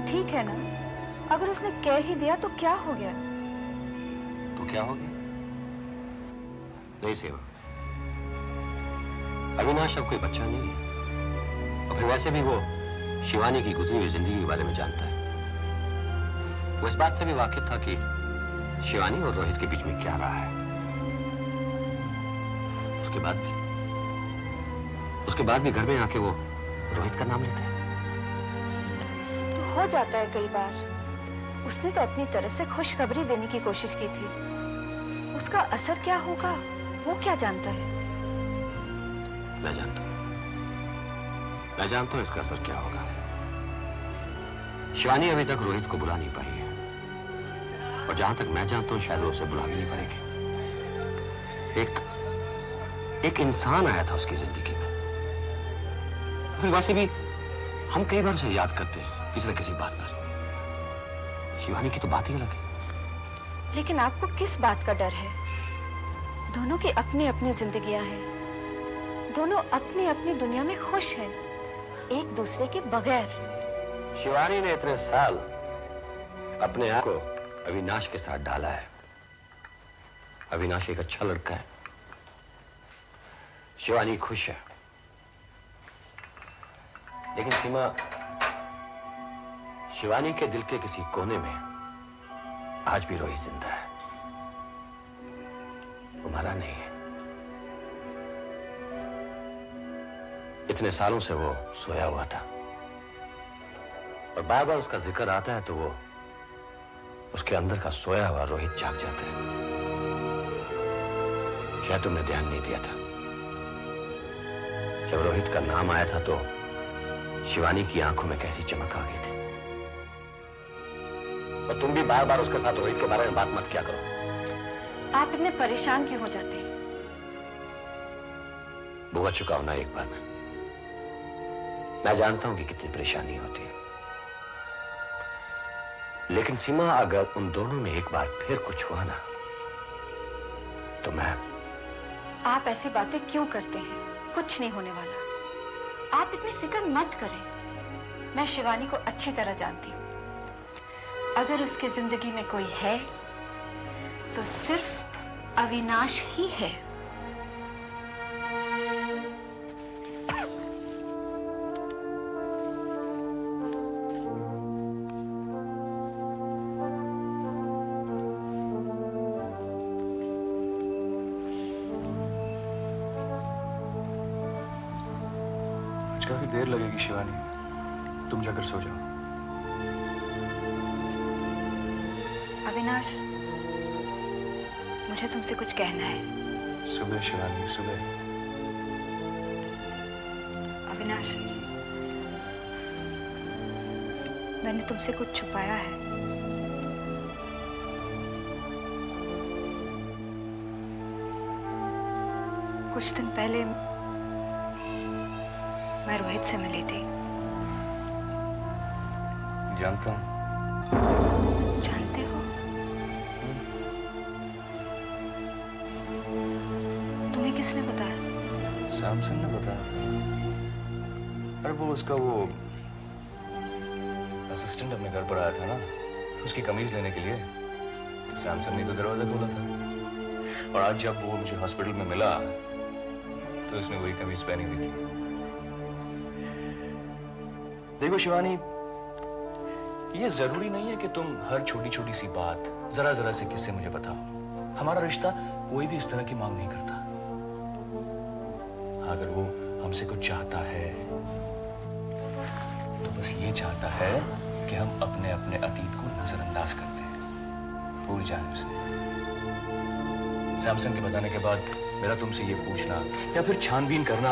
ठीक है ना, अगर उसने कह ही दिया तो क्या हो गया? तो क्या हो गया? नहीं सेवा, अविनाश अब कोई बच्चा नहीं है। और फिर वैसे भी वो शिवानी की गुजरी हुई जिंदगी के बारे में जानता है। वो इस बात से भी वाकिफ था कि शिवानी और रोहित के बीच में क्या रहा है। उसके बाद भी घर में आके वो रोहित का नाम लेते हैं। तो हो जाता है कई बार। उसने तो अपनी तरफ से खुशखबरी देने की कोशिश की थी। उसका असर क्या होगा वो क्या जानता है? मैं जानता हूं इसका असर क्या होगा। शिवानी अभी तक रोहित को बुला नहीं पाई है, और जहां तक मैं जानता हूं शायद वो उसे बुला भी नहीं पाएगी। एक इंसान आया था उसकी जिंदगी में, फिर वैसे भी हम कई बार उसे याद करते हैं किसी न किसी बात पर। शिवानी की तो बात ही अलग है। लेकिन आपको किस बात का डर है? दोनों की अपनी अपनी जिंदगियां हैं। दोनों अपनी अपनी दुनिया में खुश हैं, एक दूसरे के बगैर। शिवानी ने इतने साल अपने आप को अविनाश के साथ डाला है। अविनाश एक अच्छा लड़का है, शिवानी खुश है। लेकिन सीमा, शिवानी के दिल के किसी कोने में आज भी रोहित जिंदा है। वो मरा नहीं है। इतने सालों से वो सोया हुआ था, और बार बार उसका जिक्र आता है तो वो उसके अंदर का सोया हुआ रोहित जाग जाता है। शायद तुमने ध्यान नहीं दिया था, जब रोहित का नाम आया था तो शिवानी की आंखों में कैसी चमक आ गई थी। और तुम भी बार बार उसके साथ रोहित के बारे में बात मत किया करो। आप इतने परेशान क्यों हो जाते हैं? भुगत चुका हूं ना एक बार में। मैं जानता हूं कि कितनी परेशानी होती है। लेकिन सीमा, अगर उन दोनों में एक बार फिर कुछ हुआ ना, तो मैं... आप ऐसी बातें क्यों करते हैं? कुछ नहीं होने वाला। आप इतनी फिक्र मत करें। मैं शिवानी को अच्छी तरह जानती हूँ। अगर उसकी जिंदगी में कोई है तो सिर्फ अविनाश ही है। काफी देर लगेगी शिवानी, तुम जाकर सो जाओ। अविनाश, मुझे तुमसे कुछ कहना है। सुबह शिवानी, सुबह। अविनाश, मैंने तुमसे कुछ छुपाया है। कुछ दिन पहले मैं रोहित से मिली थी। जानता हूँ। जानते हो? तुम्हें किसने बताया? सैमसन ने बताया था। अरे वो उसका वो असिस्टेंट अपने घर पर आया था ना, उसकी कमीज लेने के लिए। तो सैमसन ने तो दरवाजा खोला था, और आज जब वो मुझे हॉस्पिटल में मिला तो उसने वही कमीज पहनी हुई थी। देखो शिवानी, ये जरूरी नहीं है कि तुम हर छोटी छोटी सी बात, जरा जरा से किस्से मुझे बताओ। हमारा रिश्ता कोई भी इस तरह की मांग नहीं करता। अगर वो हमसे कुछ चाहता है तो बस ये चाहता है कि हम अपने अपने अतीत को नजरअंदाज करते हैं, भूल जाएं उसे। सैमसन के बताने के बाद मेरा तुमसे ये पूछना या फिर छानबीन करना,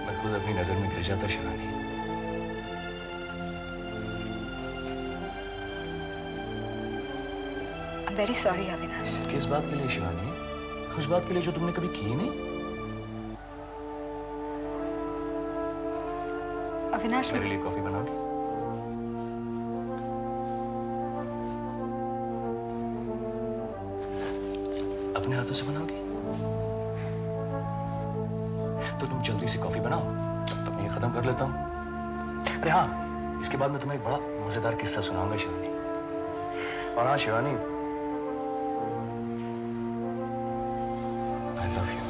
मैं खुद अपनी नजर में गिर जाता Shivani. I'm very sorry, Avinash. किस बात के लिए शिवानी? उस बात के लिए जो तुमने कभी की नहीं। अविनाश, मेरे लिए कॉफी बनाओगी? अपने हाथों से बनाओगी? तो तुम जल्दी से कॉफी बनाओ, तब तक मैं ये खत्म कर लेता हूँ। अरे हाँ, इसके बाद मैं तुम्हें एक बड़ा मजेदार किस्सा सुनाऊंगा शिवानी। और हाँ Shivani, I love you.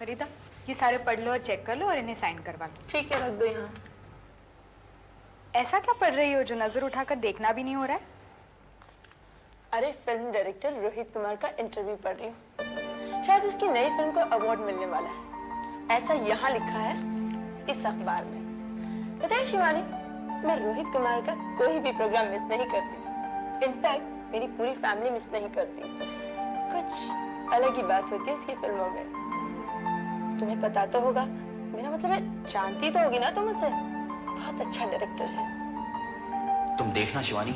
Farida, ये सारे पढ़ लो और चेक कर लो और इन्हें साइन करवा लो। ठीक है, रख दो यहाँ। ऐसा क्या पढ़ रही हो जो नजर उठाकर देखना भी नहीं हो रहा है? अरे फिल्म डायरेक्टर रोहित कुमार का इंटरव्यू पढ़ रही हूँ। शायद उसकी नई फिल्म को अवार्ड मिलने वाला है, ऐसा यहाँ लिखा है इस अखबार में। पता है शिवानी, मैं रोहित कुमार का कोई भी प्रोग्राम मिस नहीं करती। इनफैक्ट मेरी पूरी फैमिली मिस नहीं करती। कुछ अलग ही बात होती है उसकी फिल्मों में। तुम्हें पता तो होगा, मेरा मतलब है जानती तो होगी ना तुम उसे। बहुत अच्छा डायरेक्टर है। तुम देखना शिवानी,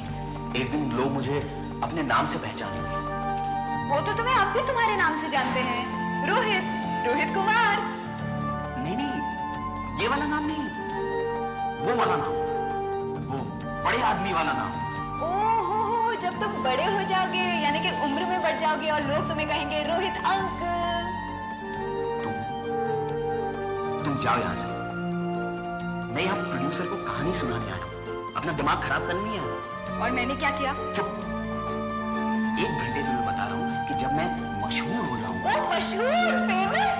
एक दिन लोग मुझे अपने नाम से पहचानेंगे। वो तो तुम्हें अब भी तुम्हारे नाम से जानते हैं, रोहित, रोहित कुमार। नहीं नहीं, ये वाला नाम नहीं, वो वाला नाम, वो बड़े आदमी वाला नाम। ओहो, जब तुम बड़े हो जाओगे, यानी कि उम्र में बढ़ जाओगे और लोग तुम्हें कहेंगे रोहित अंकल। तुम जाओ यहाँ से। मैं यहाँ प्रोड्यूसर को कहानी सुनाने आया हूँ, अपना दिमाग खराब करने नहीं आया। और मैंने क्या किया? चुप। 1 घंटे से मैं बता रहा हूँ कि जब मैं मशहूर हो जाऊंगा। ओ मशहूर, फेमस,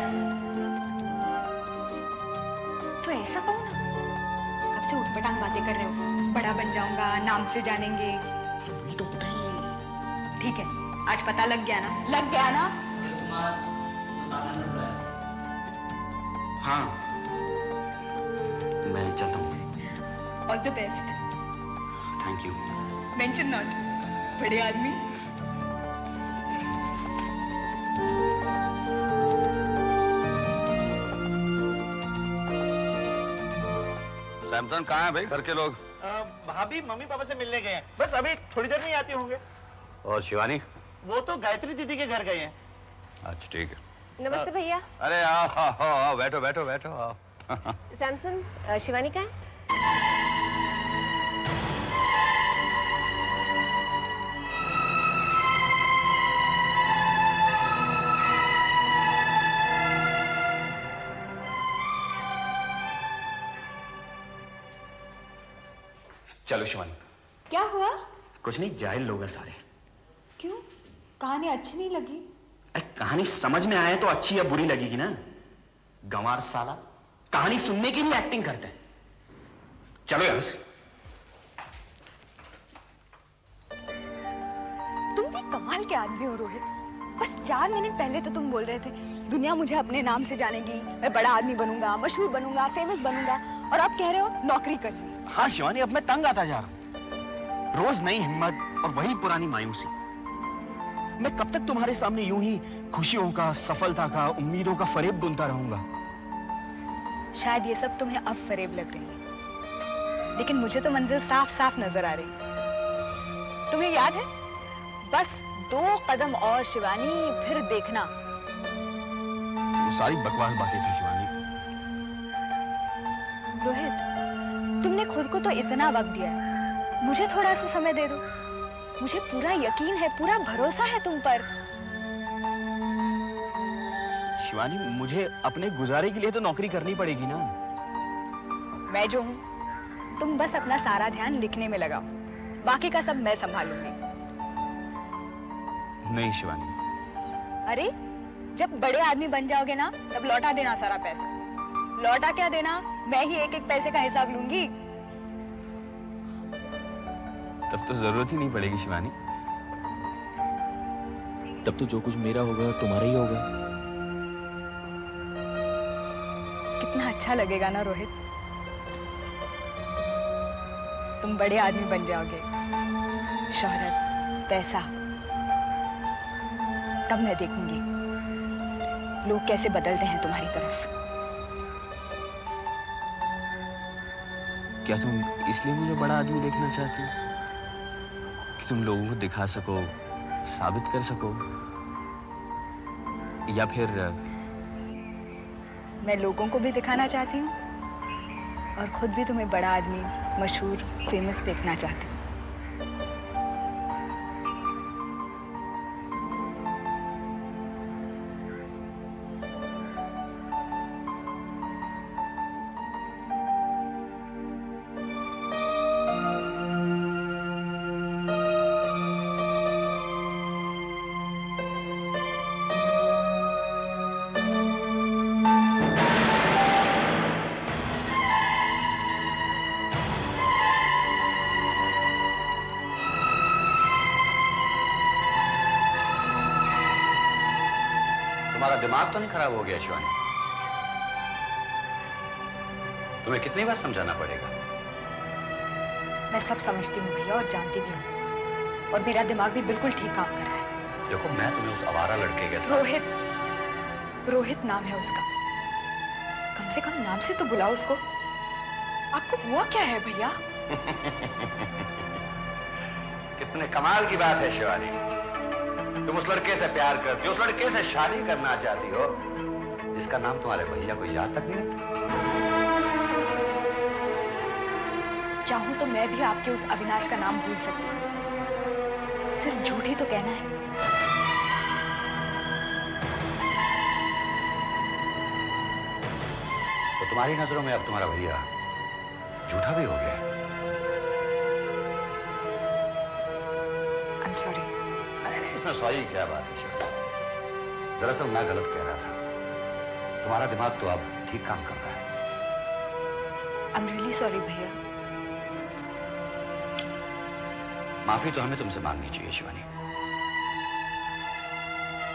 तो ऐसा कहो ना। कब से उठपटांग बातें कर रहे हो? बड़ा बन जाऊंगा, नाम से जानेंगे। वही तो बताइए। ठीक है, आज पता लग गया ना? लग गया ना? हाँ, मैं चलता हूँ। All the best. Thank you. Mention not, बड़े आदमी। सैमसन कहाँ है भाई? घर के लोग? भाभी मम्मी पापा से मिलने गए हैं, बस अभी थोड़ी देर में ही आते होंगे। और शिवानी? वो तो गायत्री दीदी के घर गए हैं। अच्छा ठीक है। नमस्ते भैया। अरे आओ आओ आओ, बैठो बैठो बैठो आओ। सैमसन, शिवानी का है? चलो शिवानी। क्या हुआ? कुछ नहीं, जाहिल लोग हैं सारे। क्यों? कहानी अच्छी नहीं लगी? अरे कहानी समझ में आए तो अच्छी या बुरी लगेगी ना। गंवार साला कहानी सुनने की भी एक्टिंग करता है। चलो यहां से। तुम भी कमाल के आदमी हो रोहित। बस 4 मिनट पहले तो तुम बोल रहे थे दुनिया मुझे अपने नाम से जानेगी, मैं बड़ा आदमी बनूंगा, मशहूर बनूंगा, फेमस बनूंगा, और आप कह रहे हो नौकरी करनी। हाँ शिवानी, अब मैं तंग आता जा रहा हूं। रोज नई हिम्मत और वही पुरानी मायूसी। मैं कब तक तुम्हारे सामने यूं ही खुशियों का, सफलता का, उम्मीदों का फरेब बुनता रहूंगा? शायद ये सब तुम्हें अब फरेब लग रही है, लेकिन मुझे तो मंजिल साफ साफ नजर आ रही। तुम्हें याद है? बस 2 कदम और शिवानी, फिर देखना। वो सारी बकवास बातें थी शिवानी। रोहित, तुमने खुद को तो इतना वक्त दिया है, मुझे थोड़ा सा समय दे दो। मुझे पूरा यकीन है, पूरा भरोसा है तुम पर। शिवानी, मुझे अपने गुजारे के लिए तो नौकरी करनी पड़ेगी ना। मैं जो हूँ, तुम बस अपना सारा ध्यान लिखने में लगाओ, बाकी का सब मैं संभालूंगी। नहीं शिवानी। अरे, जब बड़े आदमी बन जाओगे ना, तब लौटा देना सारा पैसा। लौटा क्या देना, मैं ही एक एक पैसे का हिसाब लूंगी। तब तो जरूरत ही नहीं पड़ेगी शिवानी। तब तो जो कुछ मेरा होगा तुम्हारा ही होगा। कितना अच्छा लगेगा ना रोहित, तुम बड़े आदमी बन जाओगे, शोहरत, पैसा। तब मैं देखूंगी लोग कैसे बदलते हैं तुम्हारी तरफ। क्या तुम इसलिए मुझे बड़ा आदमी देखना चाहती हो कि तुम लोगों को दिखा सको, साबित कर सको, या फिर मैं लोगों को भी दिखाना चाहती हूँ और खुद भी तुम्हें बड़ा आदमी, मशहूर, फेमस देखना चाहती हूँ। तुम्हारा दिमाग तो नहीं खराब हो गया शिवानी? तुम्हें कितनी बार समझाना पड़ेगा? मैं सब समझती हूँ भैया और जानती भी हूँ, और मेरा दिमाग भी बिल्कुल ठीक काम कर रहा है। देखो, मैं तुम्हें उस आवारा लड़के के साथ... रोहित नाम है उसका। कम से कम नाम से तो बुलाओ उसको। आपको हुआ क्या है भैया? कितने कमाल की बात है शिवानी। तुम उस लड़के से प्यार करती हो, उस लड़के से शादी करना चाहती हो, जिसका नाम तुम्हारे भैया को याद तक नहीं रहता। चाहूं तो मैं भी आपके उस अविनाश का नाम भूल सकती हूँ, सिर्फ झूठ ही तो कहना है। तो तुम्हारी नजरों में अब तुम्हारा भैया झूठा भी हो गया? I'm sorry। इसमें सॉरी की क्या बात है शिवानी? दरअसल मैं गलत कह रहा था। तुम्हारा दिमाग तो अब ठीक काम कर रहा है। I'm really sorry भैया। माफी तो हमें तुमसे मांगनी चाहिए शिवानी।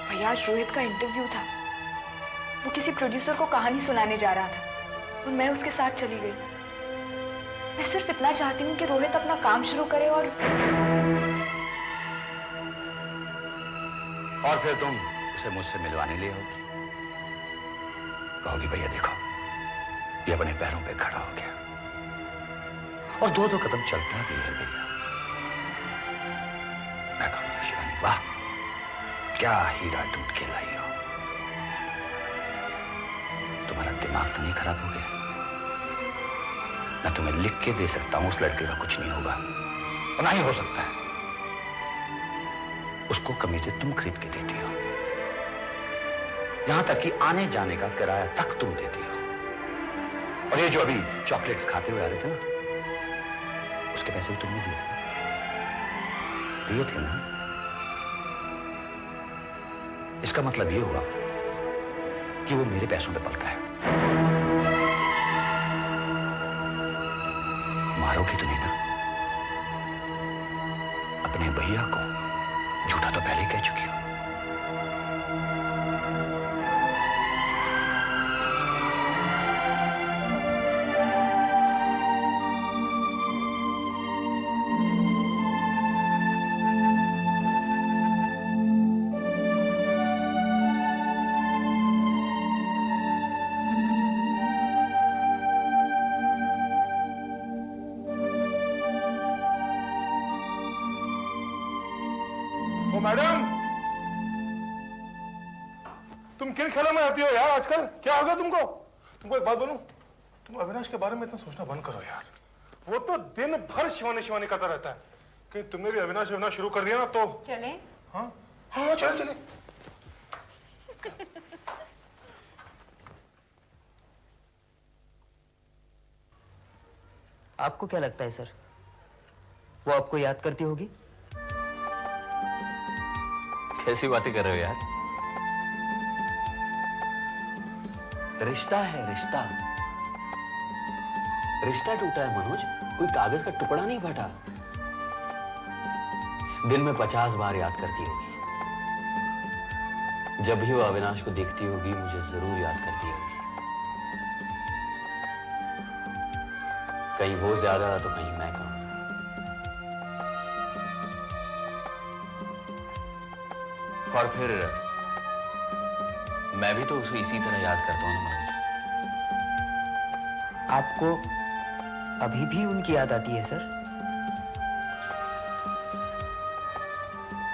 भैया आज रोहित का इंटरव्यू था। वो किसी प्रोड्यूसर को कहानी सुनाने जा रहा था और मैं उसके साथ चली गई। मैं सिर्फ इतना चाहती हूँ कि रोहित अपना काम शुरू करे और फिर तुम उसे मुझसे मिलवाने ले आओगी। कहोगी भैया देखो, ये अपने पैरों पे खड़ा हो गया और दो कदम चलता भी है भैया। मैं कहूंगा शिवानी, वाह क्या हीरा ढूंढ के लाई हो। तुम्हारा दिमाग तो नहीं खराब हो गया? मैं तुम्हें लिख के दे सकता हूं उस लड़के का कुछ नहीं होगा, और ना ही हो सकता है। उसको कमीजें तुम खरीद के देती हो, यहां तक कि आने जाने का किराया तक तुम देती हो। और ये जो अभी चॉकलेट्स खाते हुए आ रहे थे ना, उसके पैसे भी तुमने दिए थे ना? दिए थे ना? इसका मतलब ये हुआ कि वो मेरे पैसों पे पलता है। मारोगी तो नहीं ना? अपने भैया को झूठा तो पहले ही कह चुकी हो। ओ मैडम, तुम किन खेलों में आती हो यार आजकल? क्या हो गया तुमको? तुमको एक बात बोलूं, तुम अविनाश के बारे में इतना सोचना बंद करो यार। वो तो दिन भर शिवानी शिवानी करता रहता है। कहीं तुमने भी अविनाश अविनाश शुरू कर दिया ना तो... चले? हाँ हाँ चले चले। आपको क्या लगता है सर, वो आपको याद करती होगी? कैसी बातें कर रहे हो यार? रिश्ता है रिश्ता। रिश्ता टूटा है मनोज, कोई कागज का टुकड़ा नहीं फटा। दिन में 50 बार याद करती होगी। जब भी वो अविनाश को देखती होगी मुझे जरूर याद करती होगी। कहीं वो ज्यादा तो कहीं मैं कम। और फिर मैं भी तो उसे इसी तरह याद करता हूं ना मनोज। आपको अभी भी उनकी याद आती है सर?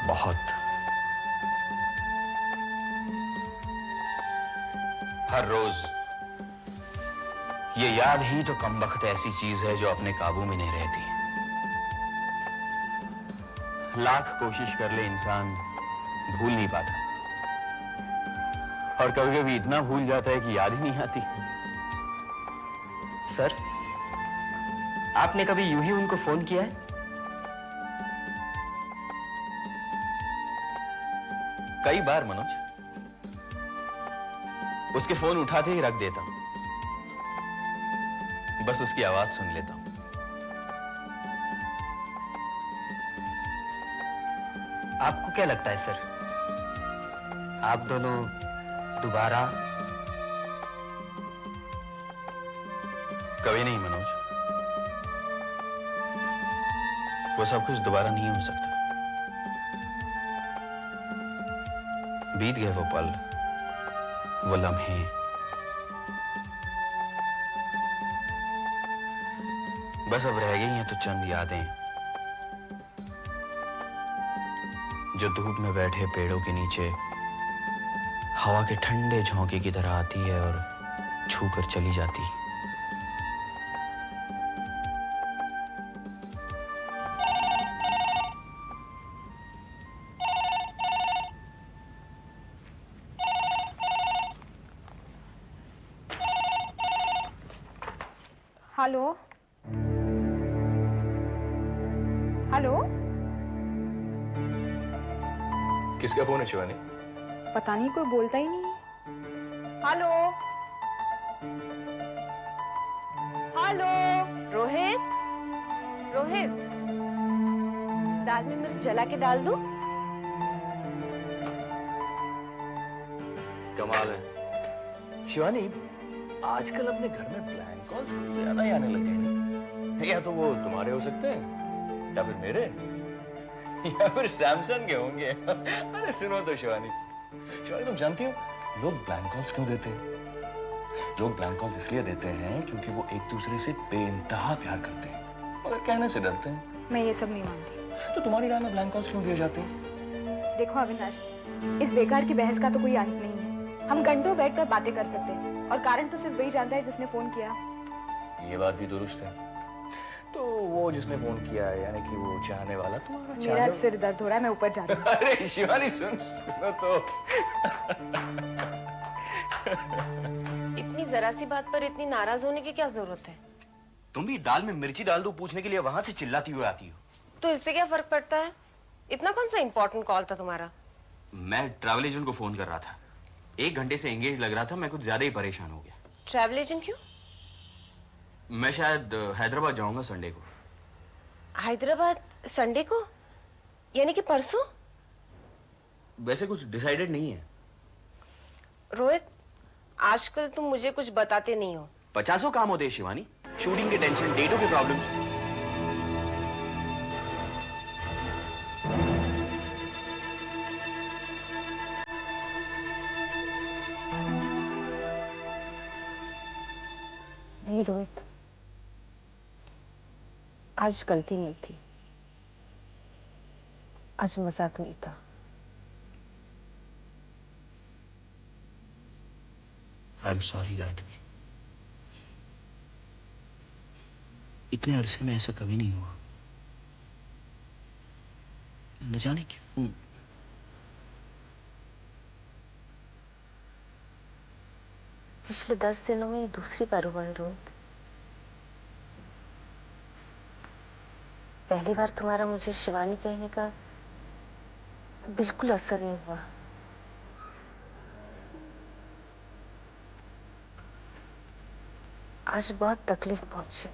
बहुत। हर रोज ये याद ही तो कमबख्त ऐसी चीज है जो अपने काबू में नहीं रहती। लाख कोशिश कर ले इंसान भूल नहीं पाता, और कभी कभी इतना भूल जाता है कि याद ही नहीं आती। सर, आपने कभी यूं ही उनको फोन किया है? कई बार मनोज, उसके फोन उठाते ही रख देता हूं, बस उसकी आवाज सुन लेता हूं। आपको क्या लगता है सर, आप दोनों दोबारा? कभी नहीं मनोज, वो सब कुछ दोबारा नहीं हो सकता। बीत गए वो पल, वो लम्हे, बस अब रह गई हैं तो चंद यादें, जो धूप में बैठे पेड़ों के नीचे हवा के ठंडे झोंके की तरह आती है और छू कर चली जाती है। हेलो हेलो, किसका फोन है शिवानी? पता नहीं, कोई बोलता ही नहीं। हेलो हेलो, रोहित, रोहित, दाल में मिर्च जला के डाल दूं? कमाल है शिवानी, आजकल अपने घर में ब्लैंक कॉल्स ज्यादा ही आने लगे हैं। या तो वो तुम्हारे हो सकते हैं, या फिर मेरे, या फिर सैमसंग के होंगे। अरे सुनो तो शिवानी, शिवानी तुम जानती हो लोग ब्लैंक कॉल्स क्यों देते हैं? लोग ब्लैंक कॉल्स इसलिए देते हैं क्योंकि वो एक दूसरे से बेइंतहा प्यार करते हैं, मगर कहने से डरते हैं। मैं ये सब नहीं मानती। तो तुम्हारी राय में ब्लैंक कॉल्स क्यों दिए जाते हैं? देखो अविनाश, इस बेकार की बहस का तो कोई अंत नहीं है। हम घंटों बैठकर बातें कर सकते हैं, और कारण तो सिर्फ वही जानता है जिसने फोन किया। ये बात भी दुरुस्त है। तो वो जिसने फोन किया है, यानी कि वो चाहने वाला तुम्हारा मेरा सिर दर्द हो रहा है, मैं ऊपर जा रही हूँ। अरे शिवानी सुनो तो। इतनी जरा सी बात पर इतनी नाराज होने की क्या जरूरत है? तुम भी दाल में मिर्ची डाल दो पूछने के लिए वहां से चिल्लाती हुई आती हो। तो इससे क्या फर्क पड़ता है? इतना कौन सा इंपॉर्टेंट कॉल था तुम्हारा? मैं ट्रैवल एजेंट को फोन कर रहा था, 1 घंटे से एंगेज लग रहा था, मैं कुछ ज्यादा ही परेशान हो गया। ट्रैवल एजेंट क्यों? मैं शायद हैदराबाद जाऊंगा संडे को। हैदराबाद संडे को? यानी कि परसों? वैसे कुछ डिसाइडेड नहीं है। रोहित, आजकल तुम मुझे कुछ बताते नहीं हो। 50 काम होते हैं शिवानी, शूटिंग के टेंशन, डेटों के प्रॉब्लम्स। नहीं रोहित, आज गलती नहीं थी, आज मजाक नहीं था। आई एम सॉरी गायत्री, इतने अरसे में ऐसा कभी नहीं हुआ। न जाने क्यों पिछले 10 दिनों में ये दूसरी बार हुआ है रोहित। पहली बार तुम्हारा मुझे शिवानी कहने का बिल्कुल असर नहीं हुआ। आज बहुत तकलीफ पहुंची।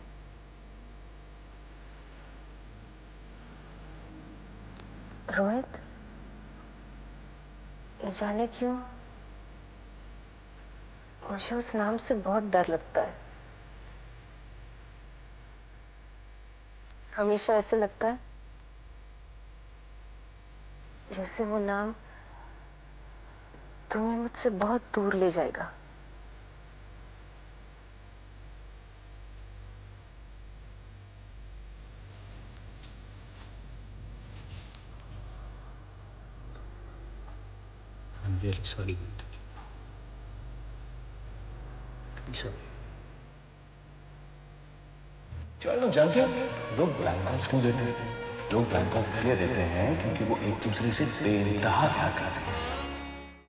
रोहित, न जाने क्यों मुझे उस नाम से बहुत डर लगता है। हमेशा ऐसे लगता है जैसे वो नाम तुम्हें मुझसे बहुत दूर ले जाएगा। I'm really sorry. Sorry. Shivani तुम जानते हो लोग ब्लैंक कॉल्स क्यों देते हैं? लोग ब्लैंक कॉल्स इसलिए देते हैं क्योंकि वो एक दूसरे से बेइंतहा प्यार करते हैं।